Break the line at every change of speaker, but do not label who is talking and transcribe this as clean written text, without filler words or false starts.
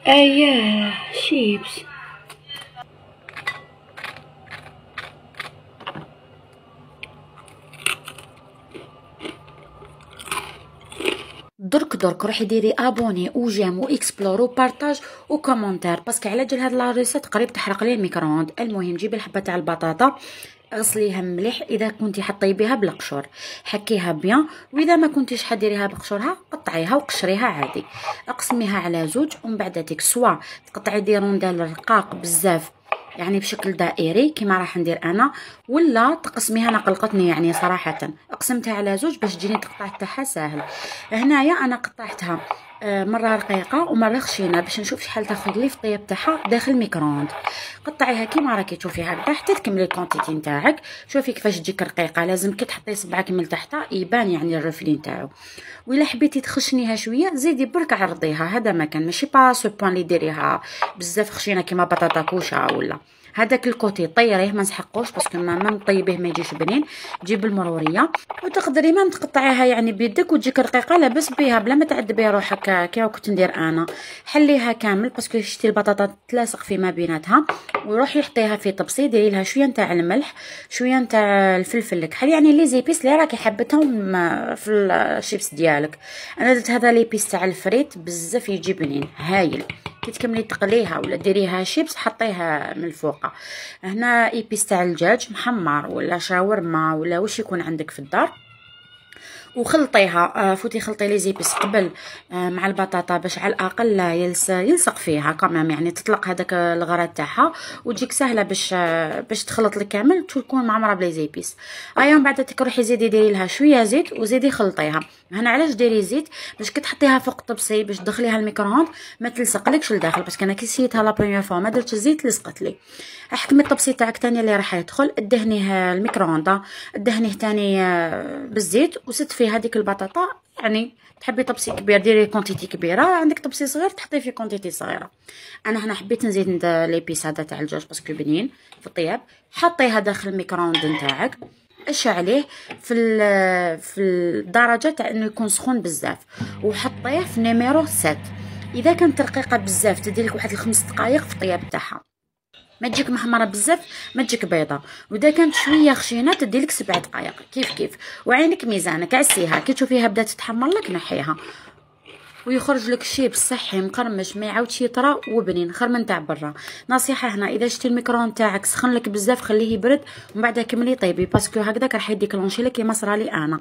اياه شيبس. درك روحي ديري ابوني وجيم واكسبلور وبارطاج وكومونتير، باسكو على جال هاد لا ريسيت قريب تحرق لي الميكرووند. المهم جيبي الحبه تاع البطاطا، اغسليها مليح، اذا كنتي حطيبيها بالقشور حكيها بيان، واذا ما كنتيش حديريها بقشورها قطعيها وقشريها عادي. اقسميها على زوج، ومن بعد ديك سوا تقطعي دي روندال رقاق بزاف، يعني بشكل دائري كيما راح ندير انا، ولا تقسميها. انا قلقتني يعني صراحه، قسمتها على زوج باش تجيني التقطاع تاعها ساهل. هنايا انا قطعتها مره رقيقه ومره خشينه باش نشوف شحال تاخذ لي في الطياب تاعها داخل الميكرووند. قطعيها كيما راكي تشوفي هكذا حتى تكملي الكونتيتي نتاعك. شوفي كيفاش تجيك رقيقه، لازم كي تحطي صبعك من تحت يبان يعني الرفلي نتاعو. وإلا حبيتي تخشنيها شويه زيدي برك عرضيها، هذا ما كان ماشي با سو بوان لي ديريها بزاف خشينه كيما بطاطا كوشه. ولا هذاك الكوتي طيريه ما نسحقوش باسكو ما نطيبيه ما يجيش بنين. تجيب المروريه وتقدري ما تقطعيها يعني بيدك وتجيك رقيقه لاباس بها بلا ما تعذبي روحك كي كنت ندير انا. حليها كامل باسكو شتي البطاطا تلاصق فيما بيناتها، وروحي حطيها في طبسي، ديري لها شويه نتاع الملح شويه نتاع الفلفل الكحل، يعني لي زيبيس اللي راكي حبتهم في الشيبس ديالك. انا درت هذا لي بيس تاع الفريت بزاف يجي بنين هايل. كي تكملي تقليها ولا ديريها شيبس حطيها من الفوق. هنا ايبيس تاع الدجاج محمر ولا شاورما ولا واش يكون عندك في الدار، وخلطيها. فوتي خلطي لي زيبيس قبل مع البطاطا باش على الاقل يلصق فيها كمان، يعني تطلق هذاك الغرض تاعها وتجيك سهله باش تخلط لك كامل تكون معمره بلي زيبيس. ايا من بعد تروحي زيدي ديري لها شويه زيت وزيدي خلطيها. هنا علاش ديري زيت؟ باش كي تحطيها فوق الطبسي باش تدخليها الميكرووند ما تلصقلكش لداخل، باسكو انا كي سيتها لا بروميير فوا ما درتش الزيت لصقت لي. احكمي الطبسي تاعك تاني اللي راح يدخل دهنيه الميكرووند، دهنيه تاني بالزيت وست فيه هذيك البطاطا. يعني تحبي طبسي كبير ديري كونتيتي كبيره، عندك طبسي صغير تحطي فيه كونتيتي صغيره. انا هنا حبيت نزيد ليبيس هذا تاع الدجاج باسكو بنين في الطياب. حطيها داخل الميكرووند نتاعك، اشعليه في الدرجه تاع انه يكون سخون بزاف، وحطيه في نيميرو 7. اذا كانت رقيقه بزاف تديلك واحد 5 دقائق في الطياب تاعها، ما تجيك محمره بزاف ما تجيك بيضه. واذا كانت شويه خشينه تديلك 7 دقائق كيف. وعينك ميزانك عسيها كي تشوفيها بدات تتحمر لك نحيها، ويخرج لك شيبس صحي مقرمش ما يعاودش يطرى وبنين خير من تاع برا. نصيحه هنا، اذا شتي الميكروون تاعك سخن لك بزاف خليه يبرد ومن بعد كملي طيبي، باسكو هكذاك راح يديكلونشي لك كيما صرالي انا.